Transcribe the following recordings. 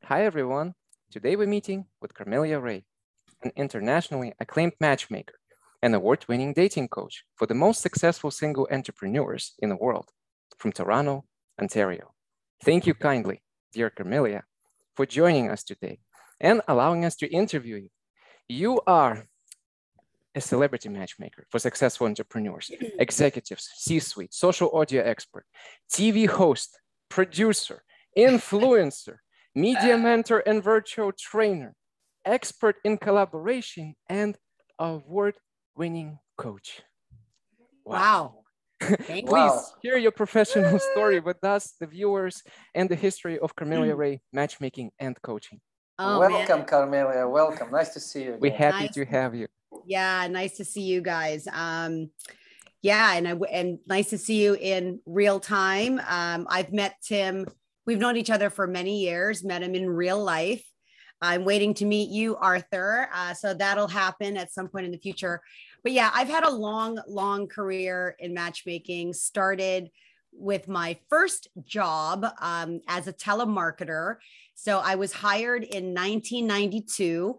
Hi everyone. Today we're meeting with Carmelia Ray, an internationally acclaimed matchmaker and award-winning dating coach for the most successful single entrepreneurs in the world from Toronto, Ontario. Thank you kindly, dear Carmelia, for joining us today and allowing us to interview you. You are a celebrity matchmaker for successful entrepreneurs, executives, C-suite, social audio expert, TV host, producer, influencer, media mentor and virtual trainer, expert in collaboration, and award-winning coach. Wow. Please share your professional story with us, the viewers, and the history of Carmelia Ray matchmaking and coaching. Oh, welcome, man. Carmelia. Welcome. Nice to see you again. We're happy to have you. Yeah, nice to see you guys. Yeah, and nice to see you in real time. I've met Tim. We've known each other for many years, met him in real life. I'm waiting to meet you, Arthur. So that'll happen at some point in the future. But yeah, I've had a long career in matchmaking. Started with my first job as a telemarketer. So I was hired in 1992,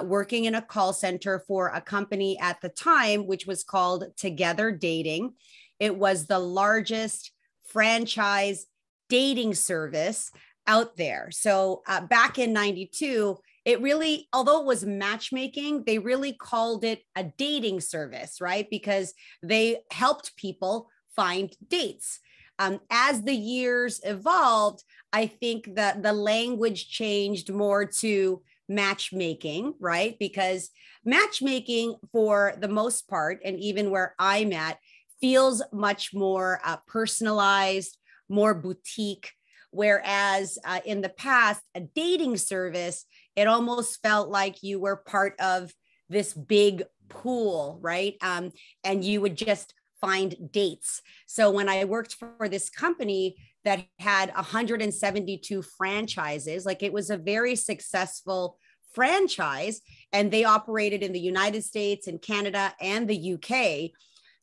working in a call center for a company at the time, which was called Together Dating. It was the largest franchise dating service out there. So back in 92, it really, although it was matchmaking, they really called it a dating service, right? Because they helped people find dates. As the years evolved, I think that the language changed more to matchmaking, right? Because matchmaking, for the most part, and even where I'm at, feels much more personalized, more boutique. Whereas in the past, a dating service, it almost felt like you were part of this big pool, right? And you would just find dates. So when I worked for this company that had 172 franchises, like it was a very successful franchise, and they operated in the United States and Canada and the UK.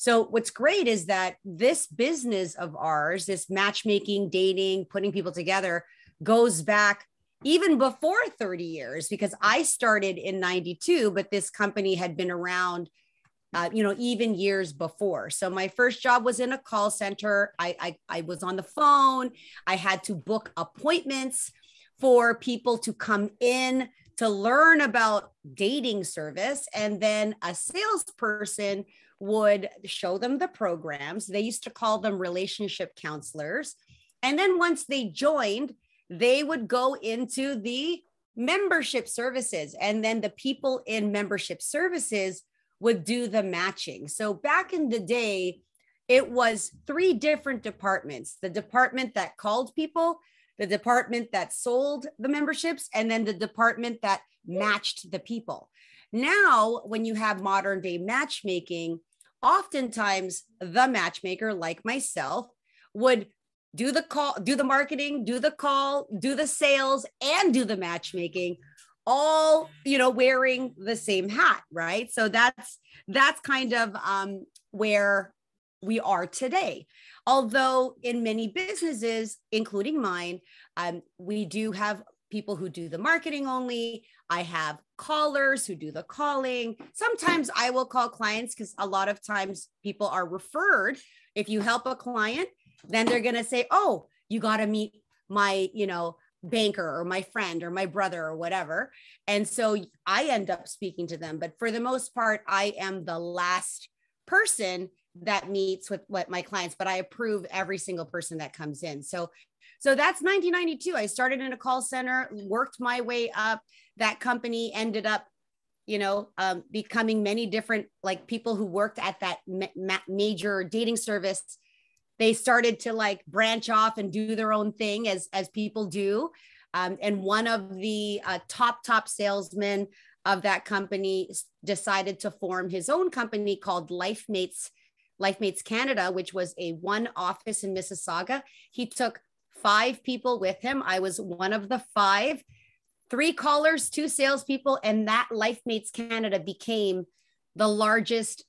So what's great is that this business of ours, this matchmaking, dating, putting people together, goes back even before 30 years, because I started in 92, but this company had been around even years before. So my first job was in a call center. I was on the phone. I had to book appointments for people to come in to learn about dating service. And then a salesperson would show them the programs. They used to call them relationship counselors. And then once they joined, they would go into the membership services. And then the people in membership services would do the matching. So back in the day, it was 3 different departments: the department that called people, the department that sold the memberships, and then the department that matched the people. Now, when you have modern day matchmaking, oftentimes the matchmaker, like myself, would do the call, do the marketing, do the call, do the sales, and do the matchmaking, all, wearing the same hat, right? So that's kind of where we are today. Although in many businesses, including mine, we do have people who do the marketing only. I have callers who do the calling. Sometimes I will call clients, because a lot of times people are referred. If you help a client, then they're going to say, oh, you got to meet my, banker or my friend or my brother or whatever. And so I end up speaking to them. But for the most part, I am the last person that meets with my clients, but I approve every single person that comes in. So that's 1992. I started in a call center, worked my way up. That company ended up, becoming many different, like, people who worked at that major dating service. They started to branch off and do their own thing, as people do. And one of the top salesmen of that company decided to form his own company called LifeMates Canada, which was a one office in Mississauga. He took 5 people with him. I was one of the 5, 3 callers, 2 salespeople, and that LifeMates Canada became the largest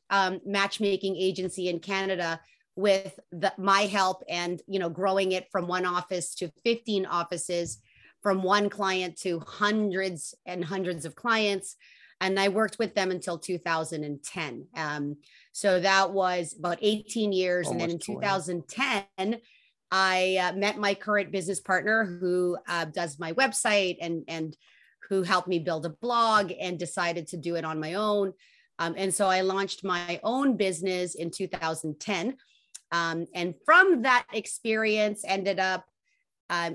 matchmaking agency in Canada, with my help and, growing it from 1 office to 15 offices. from one client to hundreds and hundreds of clients. And I worked with them until 2010. So that was about 18 years. Almost and then in 20. 2010, I met my current business partner who does my website and who helped me build a blog, and decided to do it on my own. And so I launched my own business in 2010. And from that experience, ended up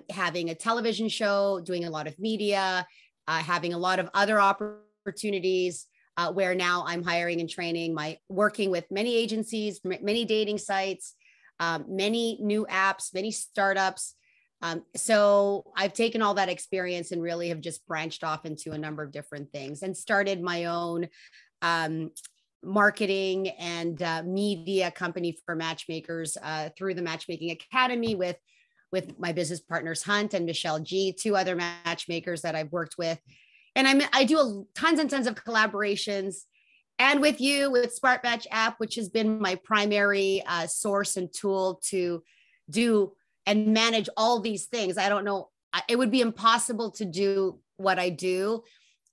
having a television show, doing a lot of media, having a lot of other opportunities, where now I'm hiring and training, working with many agencies, many dating sites, many new apps, many startups. So I've taken all that experience and really have just branched off into a number of different things, and started my own marketing and media company for matchmakers through the Matchmaking Academy with my business partners, Hunt and Michelle G, two other matchmakers that I've worked with. And I do tons and tons of collaborations, and with you, with Smartmatchapp, which has been my primary source and tool to do and manage all these things. I don't know, it would be impossible to do what I do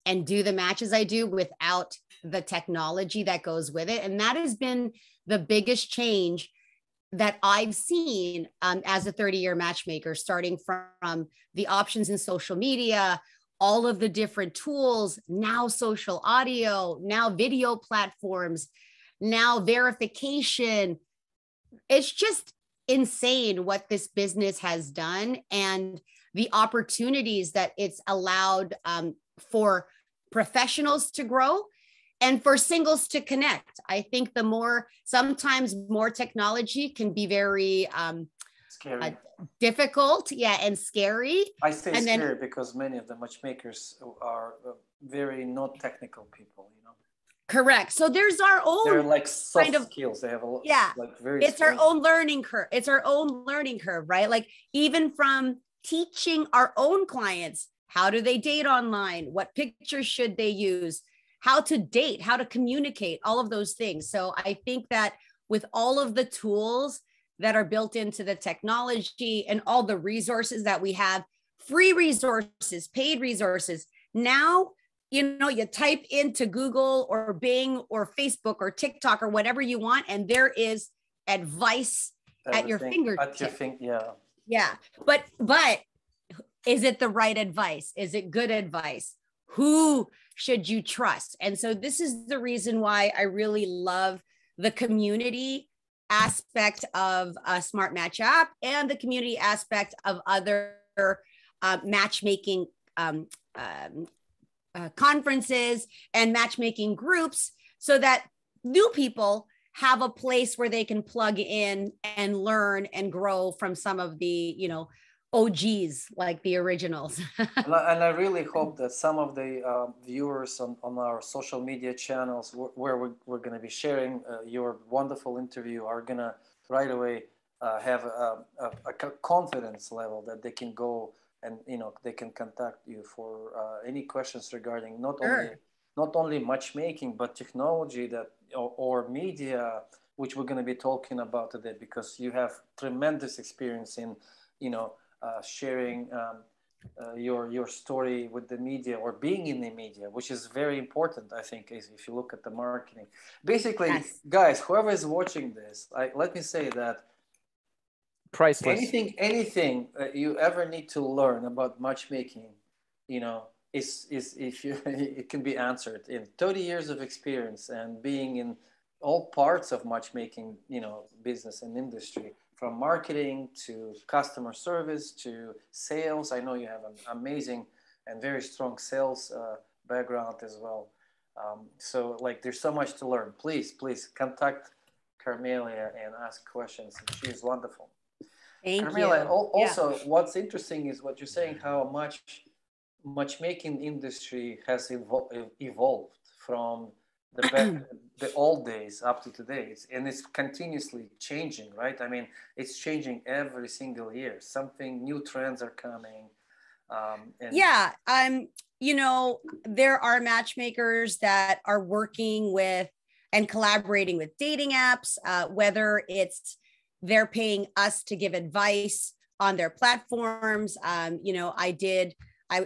and do the matches I do without the technology that goes with it. And that has been the biggest change that I've seen as a 30-year matchmaker, starting from the options in social media, all of the different tools, now social audio, now video platforms, now verification. It's just insane what this business has done, and the opportunities that it's allowed for professionals to grow and for singles to connect. I think sometimes more technology can be very Scary. difficult, and scary. I say scary because many of the matchmakers are very not technical people, Correct. So there's our own. They're like soft kind of skills. They have a lot. Yeah. Like very. It's our own learning curve. It's our own learning curve, right? Like even from teaching our own clients, how do they date online? What pictures should they use? How to date, how to communicate, all of those things. So I think that with all of the tools that are built into the technology and all the resources that we have, free resources, paid resources, now, you type into Google or Bing or Facebook or TikTok or whatever you want, and there is advice at your fingertips. Yeah. But is it the right advice? Is it good advice? Who should you trust? And so this is the reason why I really love the community aspect of Smartmatchapp and the community aspect of other matchmaking conferences and matchmaking groups, so that new people have a place where they can plug in and learn and grow from some of the, OGs, like the originals. And I really hope that some of the viewers on our social media channels where we're going to be sharing your wonderful interview are going to right away have a confidence level that they can go and they can contact you for any questions regarding not only matchmaking but technology or media, which we're going to be talking about today, because you have tremendous experience in sharing your story with the media, or being in the media, which is very important, I think, if you look at the marketing. Basically, yes. Guys, whoever is watching this, let me say that priceless. Anything you ever need to learn about matchmaking, is if you it can be answered in 30 years of experience and being in all parts of matchmaking, business and industry, from marketing to customer service to sales. I know you have an amazing and very strong sales background as well. So there's so much to learn. Please contact Carmelia and ask questions. She is wonderful. Thank Carmelia, you. Also, what's interesting is what you're saying, how much matchmaking industry has evolved from the old days up to today, and it's continuously changing, right? I mean, it's changing every single year. Something new trends are coming. There are matchmakers that are working with and collaborating with dating apps, whether it's they're paying us to give advice on their platforms.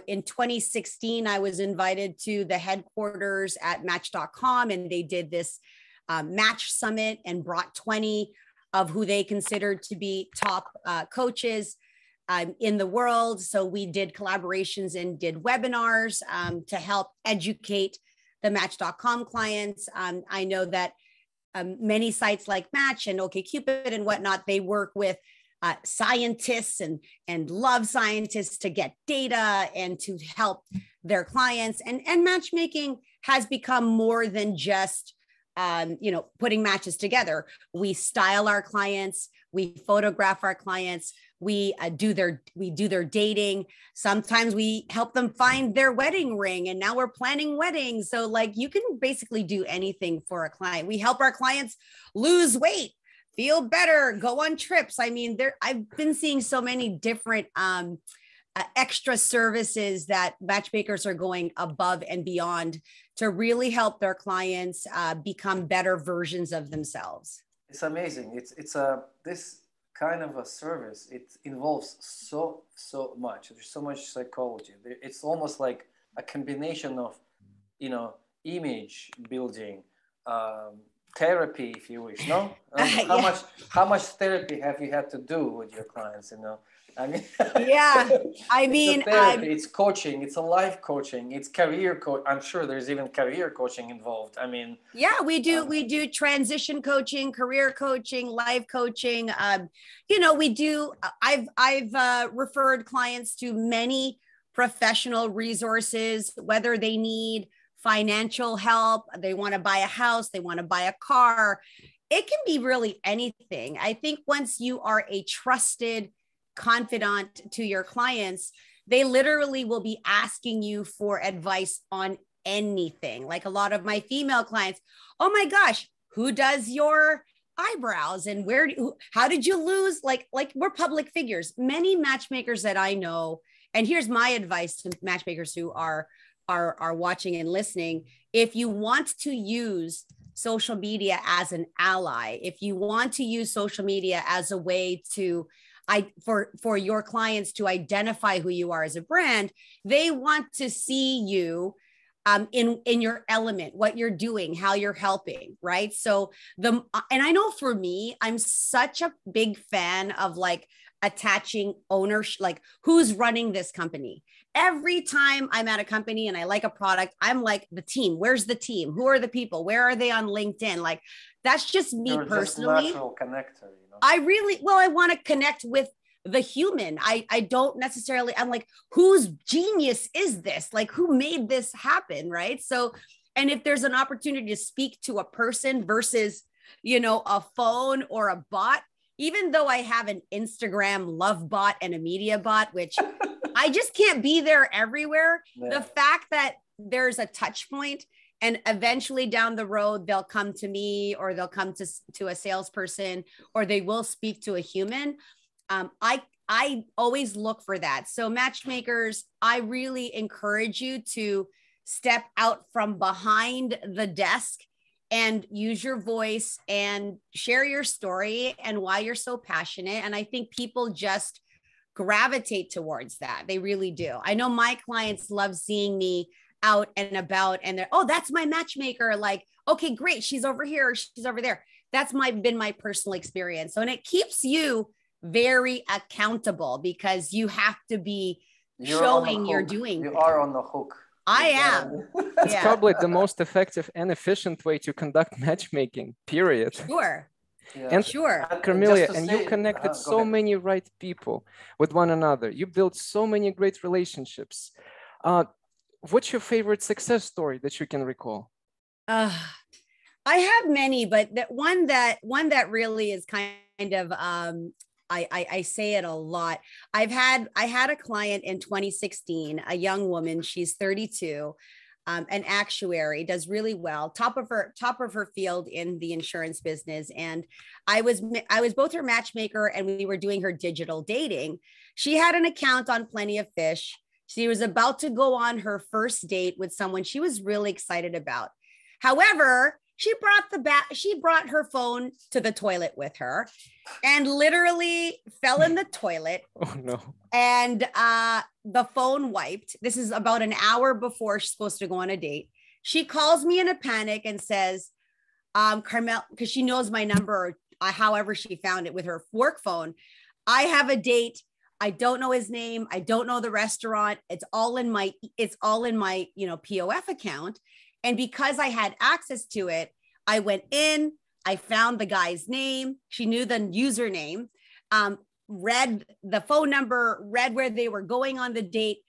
In 2016, I was invited to the headquarters at Match.com, and they did this Match Summit and brought 20 of who they considered to be top coaches in the world. So we did collaborations and did webinars to help educate the Match.com clients. I know that many sites like Match and OkCupid and whatnot, they work with scientists and love scientists to get data and to help their clients. And matchmaking has become more than just putting matches together. We style our clients, we photograph our clients, we do their dating. Sometimes we help them find their wedding ring, and now we're planning weddings. So like you can basically do anything for a client. We help our clients lose weight, feel better, go on trips. I mean, I've been seeing so many different extra services that matchmakers are going above and beyond to really help their clients become better versions of themselves. It's amazing. It's this kind of a service. It involves so much. There's so much psychology. It's almost like a combination of, image building, therapy, if you wish. No, how much therapy have you had to do with your clients? I mean, therapy, it's coaching, it's a life coaching, it's career coach. I'm sure there's even career coaching involved. I mean, we do transition coaching, career coaching, life coaching. We do. I've referred clients to many professional resources, whether they need financial help, they want to buy a house, they want to buy a car. It can be really anything. I think once you are a trusted confidant to your clients, they literally will be asking you for advice on anything. Like a lot of my female clients, oh my gosh, who does your eyebrows and how did you lose? Like we're public figures. Many matchmakers that I know, and here's my advice to matchmakers who are watching and listening. If you want to use social media as an ally, if you want to use social media as a way to for your clients to identify who you are as a brand, they want to see you in your element, what you're doing, how you're helping, right? So and I know for me, I'm such a big fan of like attaching ownership, like who's running this company. Every time I'm at a company and I like a product, I'm like, the team, where's the team? Who are the people? Where are they on LinkedIn? Like, that's just me personally. Just natural connector, I want to connect with the human. I don't necessarily, I'm like, whose genius is this? Like, who made this happen? Right. So, and if there's an opportunity to speak to a person versus, a phone or a bot, even though I have an Instagram love bot and a media bot, which I just can't be there everywhere. Yeah. The fact that there's a touch point and eventually down the road, they'll come to me or they'll come to a salesperson or they will speak to a human. I always look for that. So matchmakers, I really encourage you to step out from behind the desk and use your voice and share your story and why you're so passionate. And I think people just gravitate towards that. They really do. I know my clients love seeing me out and about and they're, oh, that's my matchmaker. Like, okay, great. She's over here. She's over there. That's been my personal experience. So, and it keeps you very accountable because you have to be showing you're doing. You are on the hook. I am. It's probably the most effective and efficient way to conduct matchmaking, period. Sure. Yeah. And sure. Carmelia, and you connected so many right people with one another. You built so many great relationships. What's your favorite success story that you can recall? I have many, but one that really is kind of I say it a lot. I had a client in 2016, a young woman. She's 32, an actuary, does really well, top of her field in the insurance business. And I was both her matchmaker and we were doing her digital dating. She had an account on Plenty of Fish. She was about to go on her first date with someone she was really excited about. However, She brought her phone to the toilet with her and literally fell in the toilet. Oh no. And the phone wiped. This is about an hour before she's supposed to go on a date. She calls me in a panic and says, Carmel, because she knows my number, however she found it with her work phone. I have a date. I don't know his name. I don't know the restaurant. It's all in my, POF account. And because I had access to it, I went in, I found the guy's name. She knew the username, read the phone number, read where they were going on the date,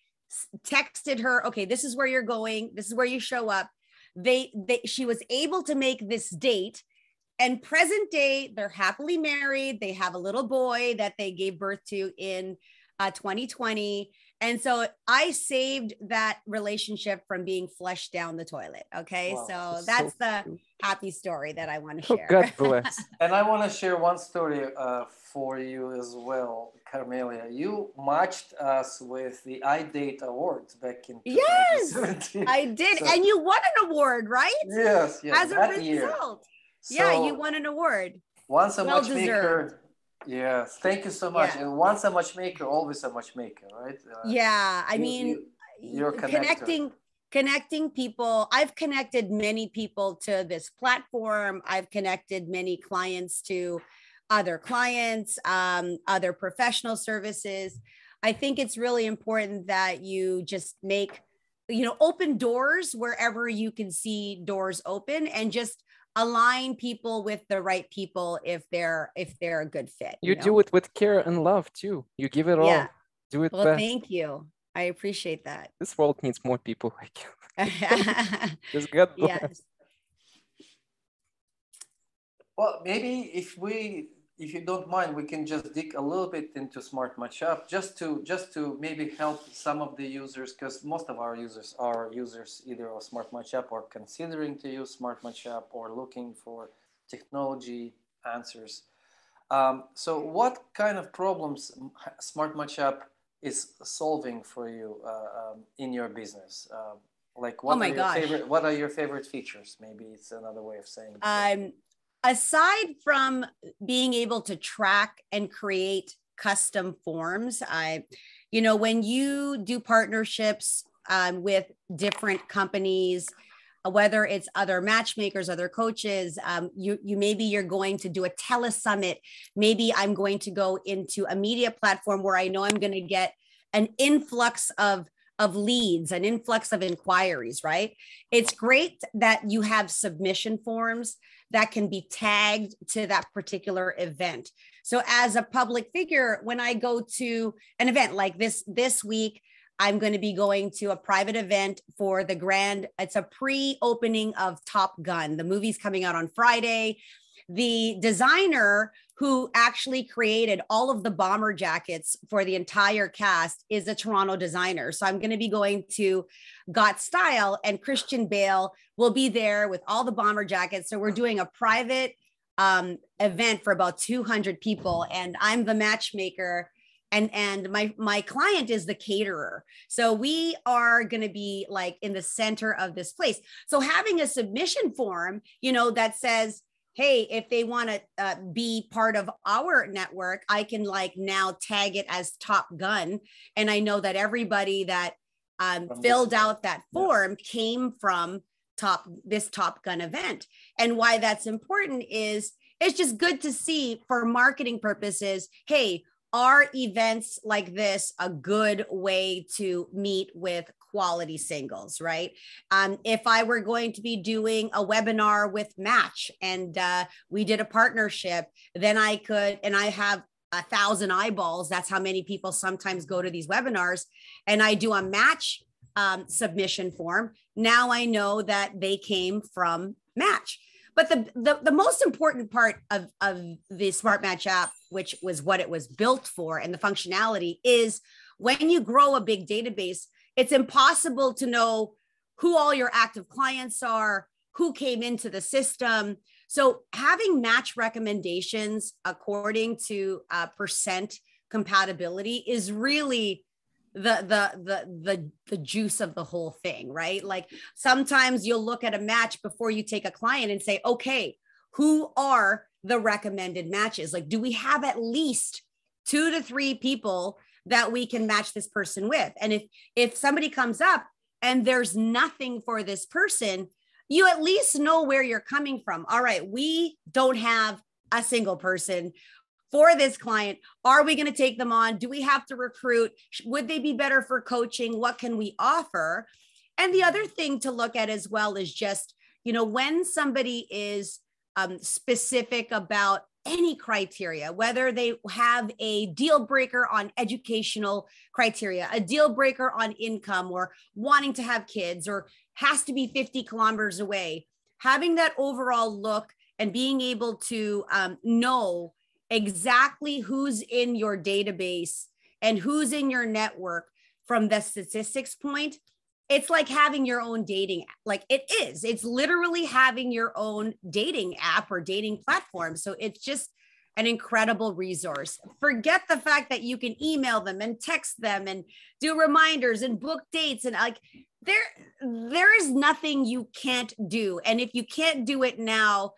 texted her, okay, this is where you're going. This is where you show up. She was able to make this date, and present day, they're happily married. They have a little boy that they gave birth to in 2020. And so I saved that relationship from being flushed down the toilet. Okay. Wow. So that's the happy story that I want to share. God bless. And I want to share one story for you as well, Carmelia. You matched us with the iDate Awards back in 2017. Yes, I did. And you won an award, right? Yes. As a result. So, yeah, you won an award. Once a matchmaker. Yes, thank you so much. Yeah. And once a matchmaker, always a matchmaker, right? You're connecting people. I've connected many people to this platform. I've connected many clients to other clients, other professional services. I think it's really important that you just make, open doors wherever you can see doors open, and just align people with the right people if they're a good fit. You do it with care and love too. You give it all. Do it. Well, thank you. I appreciate that. This world needs more people like you. Just God bless. Yes. Well, maybe if you don't mind, we can just dig a little bit into Smartmatchapp just to maybe help some of the users, because most of our users are users either of Smartmatchapp or considering to use Smartmatchapp or looking for technology answers. So what kind of problems Smartmatchapp is solving for you in your business? Like what are your favorite features? Maybe it's another way of saying it. Aside from being able to track and create custom forms, when you do partnerships with different companies, whether it's other matchmakers, other coaches, maybe you're going to do a telesummit. Maybe I'm going to go into a media platform where I know I'm going to get an influx of leads, an influx of inquiries, right? It's great that you have submission forms that can be tagged to that particular event. So as a public figure, when I go to an event like this week, I'm going to be going to a private event for it's a pre-opening of Top Gun. The movie's coming out on Friday. The designer who actually created all of the bomber jackets for the entire cast is a Toronto designer. So I'm going to be going to Got Style, and Christian Bale will be there with all the bomber jackets. So we're doing a private event for about 200 people, and I'm the matchmaker. And my client is the caterer. So we are going to be like in the center of this place. So having a submission form, that says, hey, if they want to be part of our network, I can now tag it as Top Gun. And I know that everybody that filled out that form came from this Top Gun event. And why that's important is it's just good to see for marketing purposes, hey, are events like this a good way to meet with quality singles, right? If I were going to be doing a webinar with Match and we did a partnership, then I have 1,000 eyeballs. That's how many people sometimes go to these webinars, and I do a Match submission form. Now I know that they came from Match. But the most important part of the Smartmatchapp, which was what it was built for, and the functionality is when you grow a big database, it's impossible to know who all your active clients are, who came into the system. So having match recommendations according to percent compatibility is really the juice of the whole thing, right? Like sometimes you'll look at a match before you take a client and say, okay, who are the recommended matches? Like, do we have at least 2 to 3 people that we can match this person with? And if somebody comes up and there's nothing for this person, you at least know where you're coming from. All right, we don't have a single person for this client. Are we going to take them on? Do we have to recruit? Would they be better for coaching? What can we offer? And the other thing to look at as well is just, when somebody is specific about any criteria, whether they have a deal breaker on educational criteria, a deal breaker on income, or wanting to have kids, or has to be 50 kilometers away, having that overall look and being able to know exactly who's in your database and who's in your network from the statistics point, it's like having your own dating, like it's literally having your own dating app or dating platform. So it's just an incredible resource. Forget the fact that you can email them and text them and do reminders and book dates. And like, there is nothing you can't do. And if you can't do it now,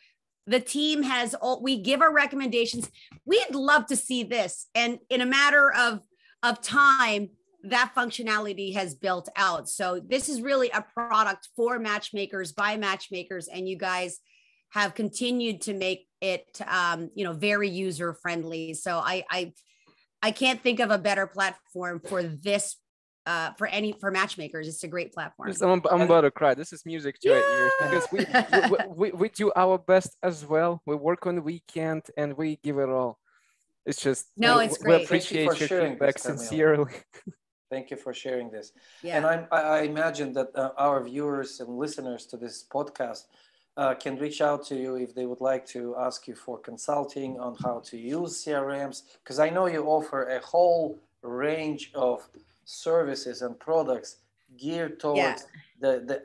the team has we give our recommendations. We'd love to see this. And in a matter of time, that functionality has built out. So this is really a product for matchmakers by matchmakers. And you guys have continued to make it, very user friendly. So I can't think of a better platform for this, for matchmakers. It's a great platform. I'm about to cry. This is music to our ears, because we do our best as well. We work on the weekend and we give it all. It's just, it's great. We appreciate your feedback sincerely. Thank you for sharing this. Yeah. And I imagine that our viewers and listeners to this podcast can reach out to you if they would like to ask you for consulting on how to use CRMs, because I know you offer a whole range of services and products geared towards the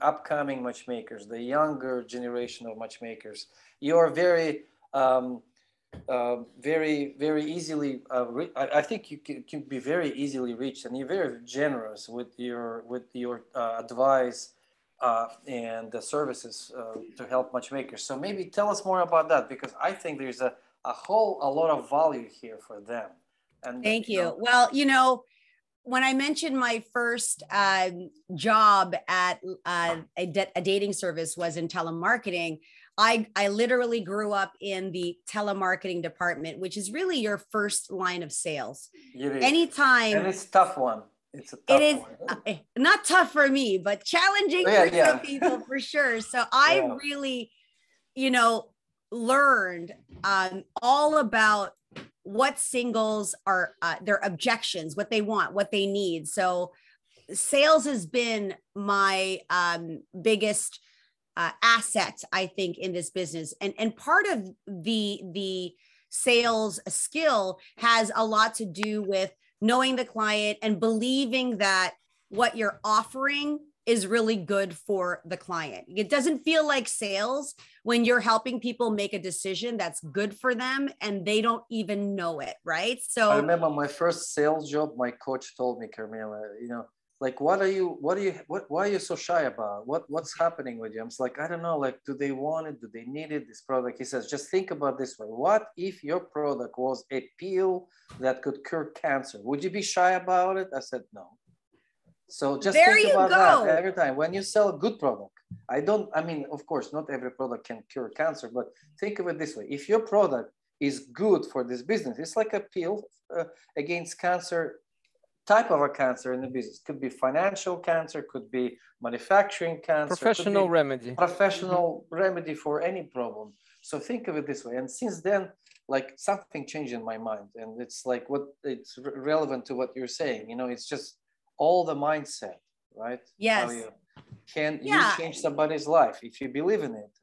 upcoming matchmakers, the younger generation of matchmakers. You're very very easily I think you can be very easily reached, and you're very generous with your advice and the services to help matchmakers. So maybe tell us more about that, because I think there's a lot of value here for them. And thank you. Well, when I mentioned my first job at a dating service was in telemarketing, I literally grew up in the telemarketing department, which is really your first line of sales. Anytime. And it's a tough one. It's a tough one. Not tough for me, but challenging for some people for sure. So I really, learned all about what singles are, their objections, what they want, what they need. So sales has been my biggest asset, I think, in this business. And part of the sales skill has a lot to do with knowing the client and believing that what you're offering is really good for the client. It doesn't feel like sales when you're helping people make a decision that's good for them and they don't even know it, right? So I remember my first sales job, my coach told me, Carmelia, like, why are you so shy about? What's happening with you? I'm like, I don't know, like, do they want it? Do they need it, this product? He says, just think about this way. What if your product was a pill that could cure cancer? Would you be shy about it? I said, no. So just think about that every time when you sell a good product. Of course, not every product can cure cancer, but think of it this way. If your product is good for this business, it's like a pill against cancer, type of a cancer in the business. Could be financial cancer, could be manufacturing cancer. Professional remedy. Professional remedy for any problem. So think of it this way. And since then, like, something changed in my mind. And it's like it's relevant to what you're saying. It's just all the mindset, right? Yes. You change somebody's life if you believe in it,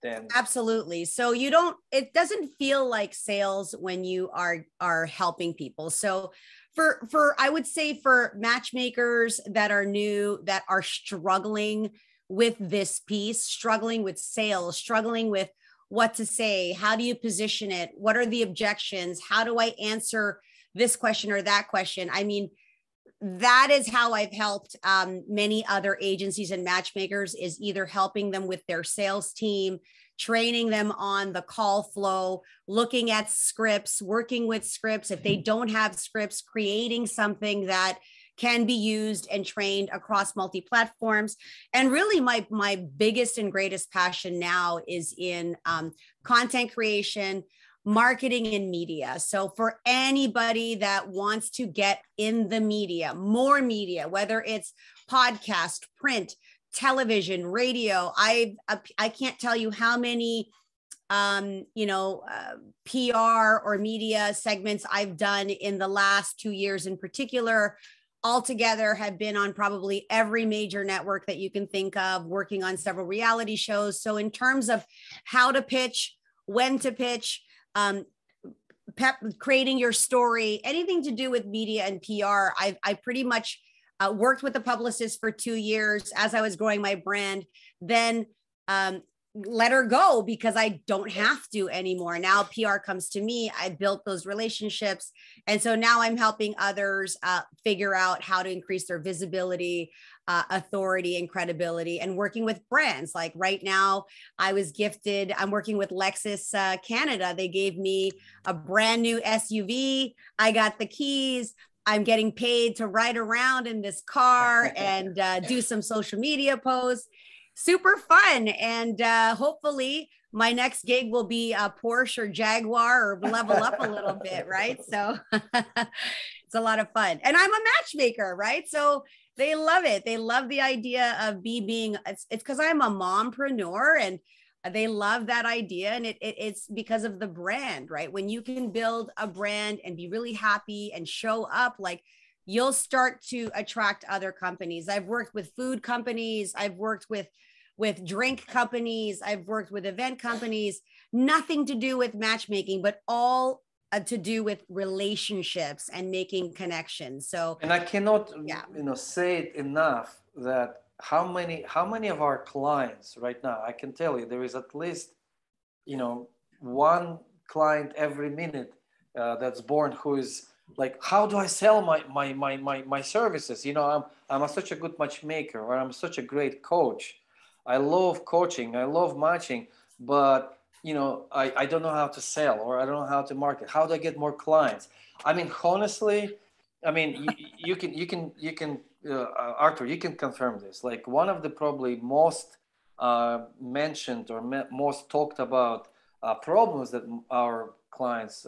then absolutely. So it doesn't feel like sales when you are helping people. So I would say for matchmakers that are new, that are struggling with this piece, struggling with sales, struggling with what to say, how do you position it? What are the objections? How do I answer this question or that question? that is how I've helped many other agencies and matchmakers, is either helping them with their sales team, training them on the call flow, looking at scripts, working with scripts. If they don't have scripts, creating something that can be used and trained across multi-platforms. And really my biggest and greatest passion now is in content creation, marketing, and media. So for anybody that wants to get in the media, more media, whether it's podcast, print, television, radio, I can't tell you how many PR or media segments I've done in the last 2 years in particular. Altogether have been on probably every major network that you can think of, working on several reality shows. So in terms of how to pitch, when to pitch, creating your story, anything to do with media and PR, I pretty much worked with a publicist for 2 years as I was growing my brand, then let her go because I don't have to anymore. Now PR comes to me. I built those relationships. And so now I'm helping others figure out how to increase their visibility, authority, and credibility, and working with brands. Like right now, I'm working with Lexus Canada. They gave me a brand new SUV. I got the keys. I'm getting paid to ride around in this car and do some social media posts. Super fun. And hopefully my next gig will be a Porsche or Jaguar or level up a little bit, right? So it's a lot of fun. And I'm a matchmaker, right? So they love it. They love the idea of it's because I'm a mompreneur, and they love that idea. And it's because of the brand, right? When you can build a brand and be really happy and show up, like, you'll start to attract other companies. I've worked with food companies. I've worked with drink companies. I've worked with event companies, nothing to do with matchmaking, but all to do with relationships and making connections. So, and I cannot, say it enough that how many of our clients right now, I can tell you there is at least, one client every minute that's born who is like, how do I sell my services? I'm such a good matchmaker, or I'm such a great coach. I love coaching, I love matching, but I don't know how to sell, or I don't know how to market. How do I get more clients? I mean, honestly, you can Arthur, you can confirm this. Like, one of the probably most mentioned or most talked about problems that our clients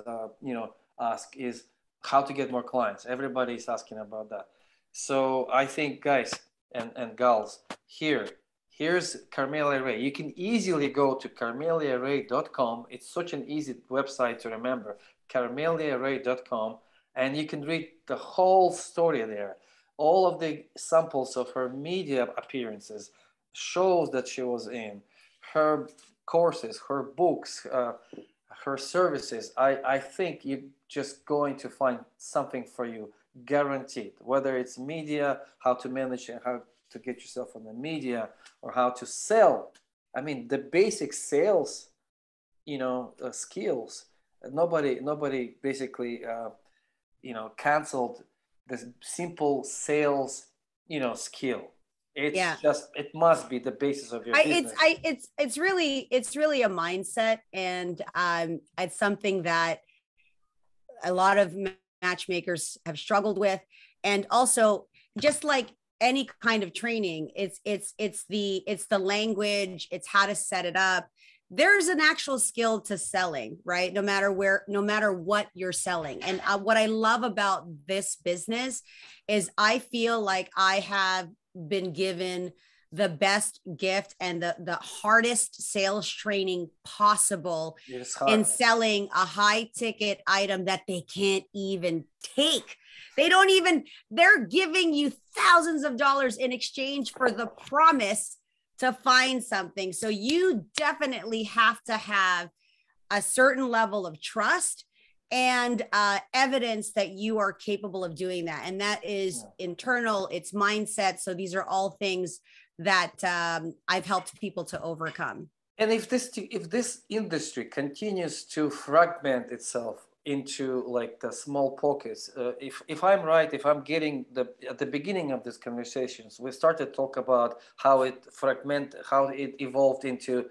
ask is how to get more clients. Everybody's asking about that. So I think, guys and gals, here's Carmelia Ray. You can easily go to carmeliaray.com. It's such an easy website to remember, carmeliaray.com, and you can read the whole story there. All of the samples of her media appearances, shows that she was in, her courses, her books, her services. I think you're just going to find something for you, guaranteed. Whether it's media, how to manage and how to get yourself on the media, or how to sell. I mean, the basic sales, skills. Nobody basically, canceled the simple sales, skill. It's just, it must be the basis of your business. It's really a mindset, and it's something that a lot of matchmakers have struggled with. And also, just like any kind of training, it's the language, it's how to set it up. There's an actual skill to selling, right? No matter what you're selling. And what I love about this business is I feel like I have been given the best gift and the hardest sales training possible in selling a high ticket item that they can't even take. They're giving you thousands of dollars in exchange for the promise to find something. So you definitely have to have a certain level of trust and evidence that you are capable of doing that. And that is internal, it's mindset. So these are all things that I've helped people to overcome. And if this industry continues to fragment itself, into like the small pockets. If I'm right, if I'm getting at the beginning of these conversations, we started to talk about how it evolved into,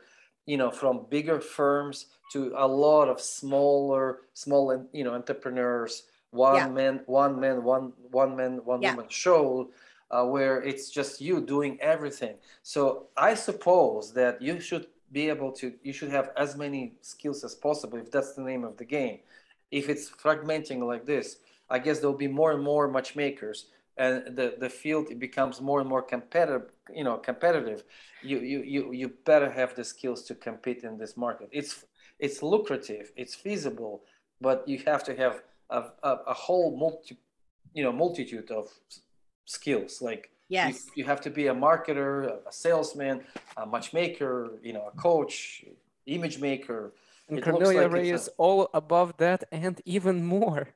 from bigger firms to a lot of small entrepreneurs, one woman show, where it's just you doing everything. So I suppose that you should have as many skills as possible, if that's the name of the game. If it's fragmenting like this, I guess there'll be more and more matchmakers, and the field becomes more and more competitive. You better have the skills to compete in this market. It's lucrative, it's feasible, but you have to have a whole multitude of skills. Like, yes, you have to be a marketer, a salesman, a matchmaker, a coach, image maker. And Carmelia Ray is all above that and even more.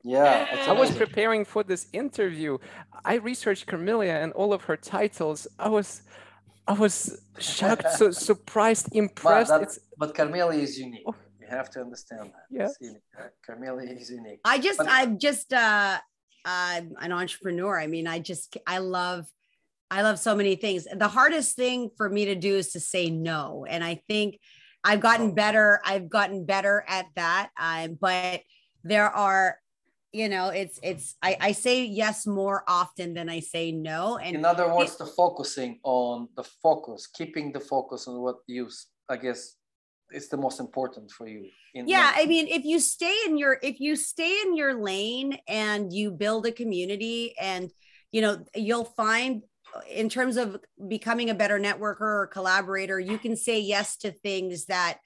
Yeah, I was preparing for this interview. I researched Carmelia and all of her titles. I was shocked, so surprised, impressed. But Carmelia is unique. You have to understand that. Yeah, Carmelia is unique. I'm just an entrepreneur. I mean, I love so many things. The hardest thing for me to do is to say no, and I think I've gotten better. I've gotten better at that. But there are, I say yes more often than I say no. And in other words, keeping the focus on what I guess is the most important for you. I mean, if you stay in your lane and you build a community, and, you'll find, in terms of becoming a better networker or collaborator, you can say yes to things that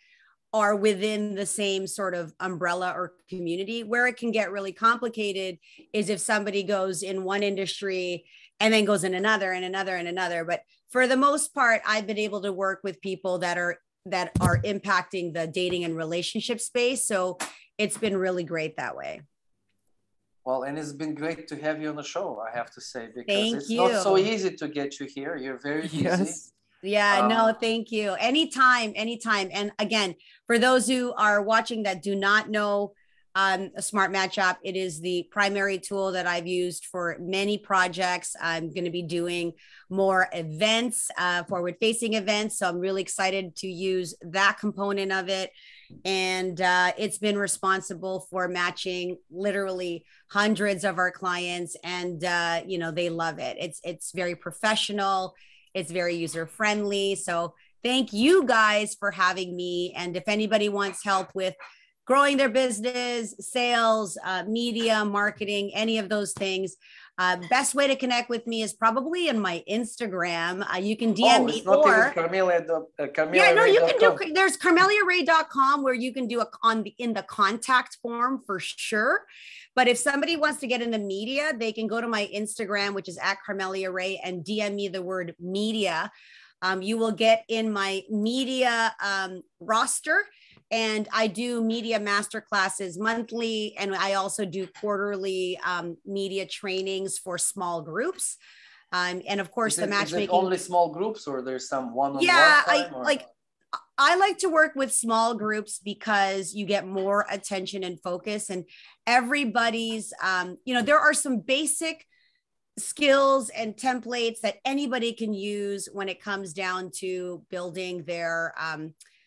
are within the same sort of umbrella or community. Where it can get really complicated is if somebody goes in one industry and then goes in another and another and another. But for the most part, I've been able to work with people that are impacting the dating and relationship space. So it's been really great that way. Well, and it's been great to have you on the show, I have to say, because it's not so easy to get you here. You're very busy. Yes. Yeah, no, thank you. Anytime. And again, for those who are watching that do not know Smartmatchapp, it is the primary tool that I've used for many projects. I'm going to be doing more events, forward-facing events. So I'm really excited to use that component of it. And it's been responsible for matching literally hundreds of our clients, and they love it. It's very professional. It's very user-friendly. So thank you guys for having me. And if anybody wants help with growing their business, sales, media, marketing, any of those things, best way to connect with me is probably in my Instagram. You can DM me, or you can do. There's CarmeliaRay.com where you can do in the contact form for sure. But if somebody wants to get in the media, they can go to my Instagram, which is @Carmelia Ray, and DM me the word media. You will get in my media roster. And I do media masterclasses monthly, and I also do quarterly media trainings for small groups. And of course, the matchmaking. Is it only small groups, or there's some one-on-one? Yeah, I like to work with small groups because you get more attention and focus, and everybody's, there are some basic skills and templates that anybody can use when it comes down to building their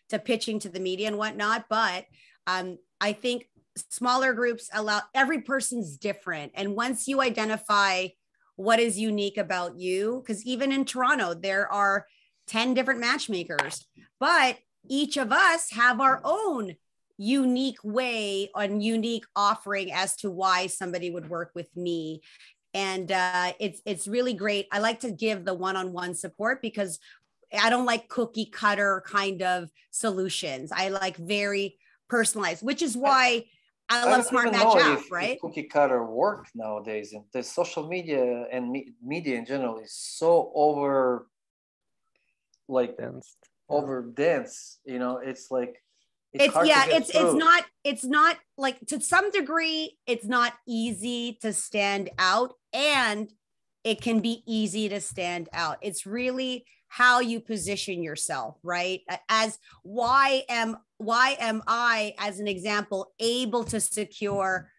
to pitching to the media and whatnot. But I think smaller groups allow, every person's different. And once you identify what is unique about you, because even in Toronto, there are 10 different matchmakers, but each of us have our own unique way and unique offering as to why somebody would work with me. And it's really great. I like to give the one-on-one support because I don't like cookie cutter kind of solutions. I like very personalized, which is why I love Smartmatchapp, right? If cookie cutter work nowadays, and the social media and media in general is so over dense. It's like it's not like, to some degree, it's not easy to stand out, and it can be easy to stand out. It's really how you position yourself, right? As why am I, as an example, able to secure,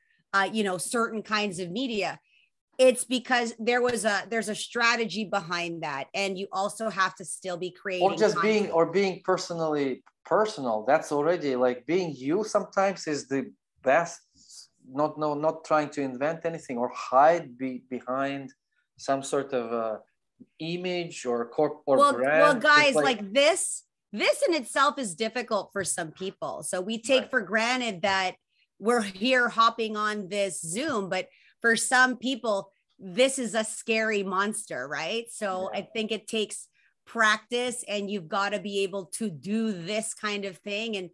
certain kinds of media? It's because there's a strategy behind that, and you also have to still be creating, or just content. being personally personal. That's already like being you. Sometimes is the best. Not trying to invent anything or hide behind some sort of image or brand. Well, guys, like this in itself is difficult for some people. So we take for granted that we're here hopping on this Zoom, but for some people, this is a scary monster, right? So I think it takes practice, and you've got to be able to do this kind of thing and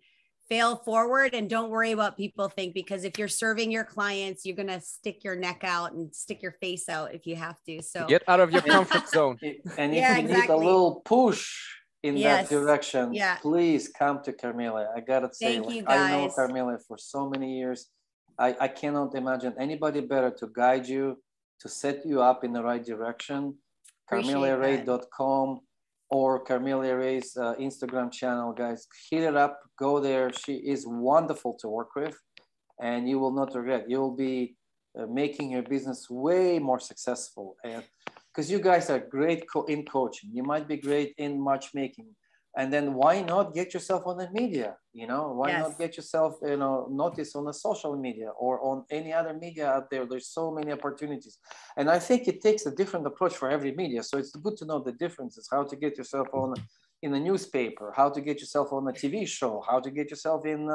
fail forward, and don't worry about people think, because if you're serving your clients, you're going to stick your neck out and stick your face out if you have to. So get out of your comfort zone. And if you need a little push in that direction, please come to Carmelia. I gotta say, I know Carmelia for so many years. I cannot imagine anybody better to guide you, to set you up in the right direction. CarmeliaRay.com or Carmelia Ray's Instagram channel, guys. Hit it up, go there. She is wonderful to work with, and you will not regret. You will be making your business way more successful. And because you guys are great in coaching, you might be great in matchmaking, and then why not get yourself on the media? Why not get yourself, noticed on the social media or on any other media out there? There's so many opportunities, and I think it takes a different approach for every media. So it's good to know the differences, how to get yourself on in a newspaper, how to get yourself on a TV show, how to get yourself in,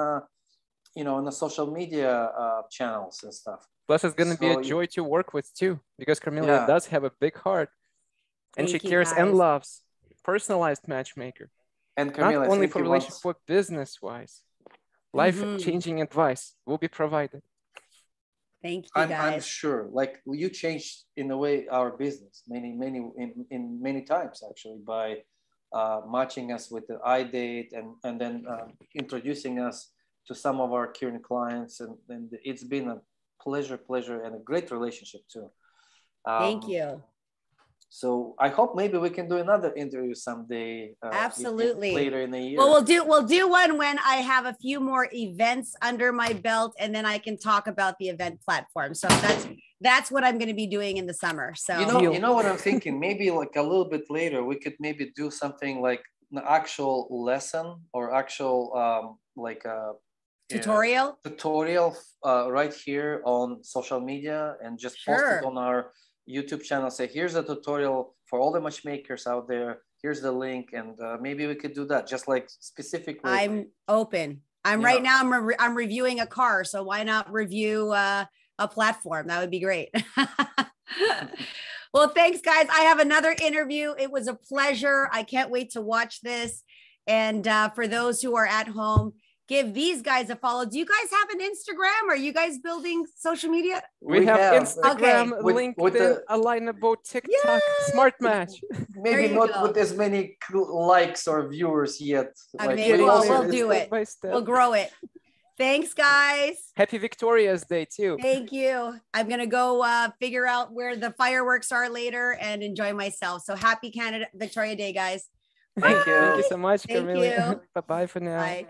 in the social media channels and stuff. Plus, it's going to be a joy to work with too, because Carmelia does have a big heart, and she cares and loves personalized matchmaker. And Carmelia, not only for relationship, but business-wise, life-changing advice will be provided. Thank you, guys. I'm sure, like you changed in a way our business many times actually by matching us with the iDate and then introducing us to some of our current clients, and it's been a pleasure and a great relationship too. Thank you. So I hope maybe we can do another interview someday. Absolutely. Later in the year. Well, we'll do one when I have a few more events under my belt, and then I can talk about the event platform. So that's what I'm going to be doing in the summer. So you know what I'm thinking? Maybe like a little bit later, we could maybe do something like an actual lesson or actual tutorial right here on social media, and just post it on our YouTube channel. Say, here's a tutorial for all the matchmakers out there. Here's the link, and maybe we could do that. Just like specifically. I'm open. Right now. I'm reviewing a car, so why not review a platform? That would be great. Well, thanks, guys. I have another interview. It was a pleasure. I can't wait to watch this. And for those who are at home, give these guys a follow. Do you guys have an Instagram? Are you guys building social media? We have Instagram, LinkedIn, Alignable, TikTok, Smartmatch. Maybe not with as many likes or viewers yet. We'll do it. We'll grow it. Thanks, guys. Happy Victoria's Day, too. Thank you. I'm going to go figure out where the fireworks are later and enjoy myself. So happy Victoria Day, guys. Thank you. Thank you so much, Thank Carmelia. you. Bye-bye for now. Bye.